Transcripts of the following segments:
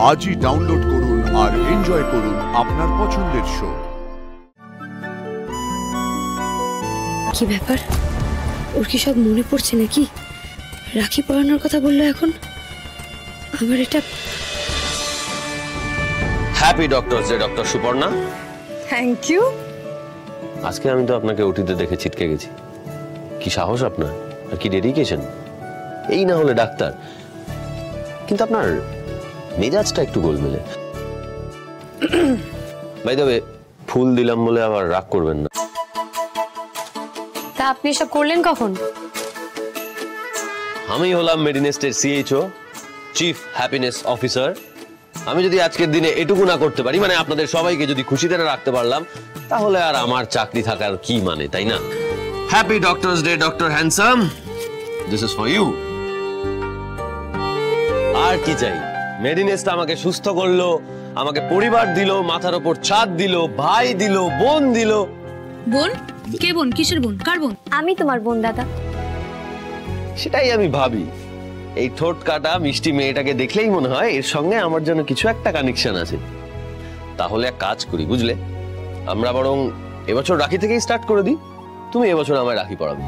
আজই ডাউনলোড করুন আর এনজয় করুন আপনার পছন্দের শো। কি ব্যাপার, ওর কি সব মনে পড়ছে নাকি? রাখি পরানোর কথা বললো এখন। আমার এটা happy doctors day doctor Suparna. Thank you. আজকে আমি তো আপনাকে ওটিতে দেখে ছিটকে গেছি। কি সাহস আপনার, আর কি ডেডিকেশন! এই না হলে ডাক্তার, কিন্তু আপনার মেজাজটা একটু গোলমেলে। বাই দ্য ওয়ে, ফুল দিলাম বলে আবার রাগ করবেন না। তা আপনি এসব করলেন কখন? আমি হলাম মেডিনেস্টের সিএইচও, চিফ হ্যাপিনেস অফিসার। আমি যদি আজকের দিনে এটুকু না করতে পারি, মানে আপনাদের সবাইকে যদি খুশিতে না রাখতে পারলাম, তাহলে আর আমার চাকরি থাকার কি মানে, তাই না? Happy doctors day doctor handsome, this is for you. আর কি চাই? মেডিনেস্ট আমাকে সুস্থ করলো, আমাকে পরিবার দিল, মাথার উপর ছাদ দিল, ভাই দিল, বোন দিল। বোন? কে বোন? কিসের বোন? কার বোন? আমি তোমার বোন দাদা। সেটাই আমি ভাবি। এই ঠোঁট কাটা মিষ্টি মেয়েটাকে দেখলেই মনে হয় এর সঙ্গে আমার জন্য কিছু একটা কানেকশন আছে। তাহলে এক কাজ করি, বুঝলে, আমরা বরং এবছর রাখি থেকেই স্টার্ট করে দিই। তুমি এবছর আমায় রাখি পরাবে।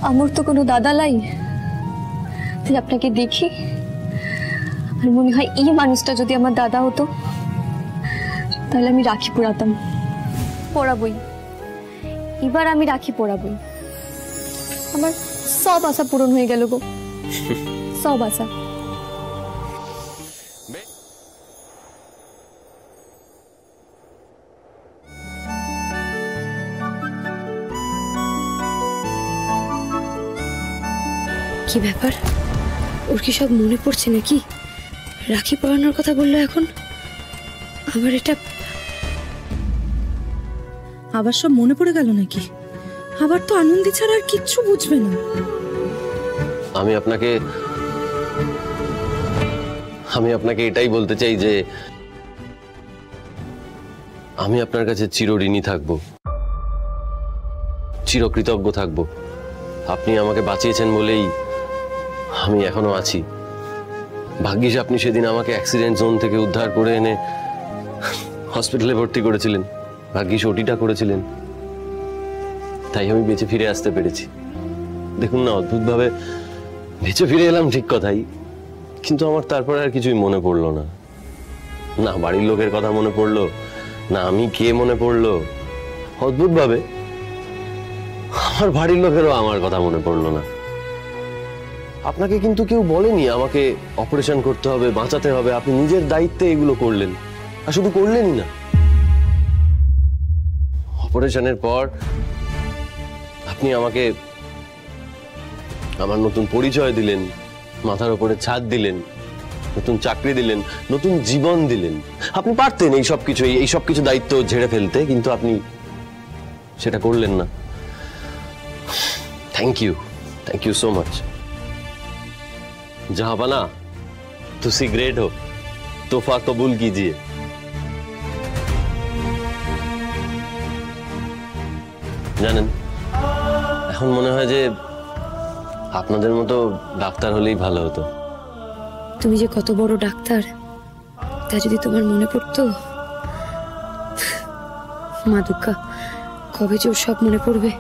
আমার তো কোনো দাদা নাই, আপনাকে দেখি আর মনে হয় এই মানুষটা যদি আমার দাদা হতো তাহলে আমি রাখি পরাতাম। পরাবই, এবার আমি রাখি পরাবই। আমার সব আশা পূরণ হয়ে গেল গো, সব আশা। কি ব্যাপার, ওর কি সব মনে পড়ছে নাকি? রাখি পরানোর কথা বললো এখন। আমার এটা আবার সব মনে পড়ে গেল নাকি? আবার তো আনন্দি ছাড়া আর কিচ্ছু বুঝবে না। আমি আপনাকে এটাই বলতে চাই যে আমি আপনার কাছে চিরঋণী থাকবো, চিরকৃতজ্ঞ থাকবো। আপনি আমাকে বাঁচিয়েছেন বলেই আমি এখনো আছি। ভাগ্যিস আপনি সেদিন আমাকে অ্যাক্সিডেন্ট জোন থেকে উদ্ধার করে এনে হসপিটালে ভর্তি করেছিলেন। ভাগ্যিস ওটিটা করেছিলেন, তাই আমি বেঁচে ফিরে আসতে পেরেছি। দেখুন না, অদ্ভুতভাবে বেঁচে ফিরে এলাম ঠিক কথাই, কিন্তু আমার তারপরে আর কিছুই মনে পড়লো না। না বাড়ির লোকের কথা মনে পড়লো, না আমি কে মনে পড়লো। অদ্ভুতভাবে আমার বাড়ির লোকেরও আমার কথা মনে পড়লো না। আপনাকে কিন্তু কেউ বলেনি আমাকে অপারেশন করতে হবে, বাঁচাতে হবে। আপনি নিজের দায়িত্বে এগুলো করলেন, আর শুধু করলেনই না, অপারেশনের পর আপনি আমাকে আমার নতুন পরিচয় দিলেন, মাথার উপরে ছাদ দিলেন, নতুন চাকরি দিলেন, নতুন জীবন দিলেন। আপনি পারতেন এই সব কিছু দায়িত্ব ঝেড়ে ফেলতে, কিন্তু আপনি সেটা করলেন না। Thank you so much. जहांपना, तुसी ग्रेट हो, तोहफा कबूल कीजिए। জানেন, এখন মনে হয় যে আপনাদের মতো ডাক্তার হলেই ভালো হতো। তুমি যে কত বড় ডাক্তার তা যদি তোমার মনে পড়তো। মা দুর্গা, কবে যে ওর সব মনে পড়বে।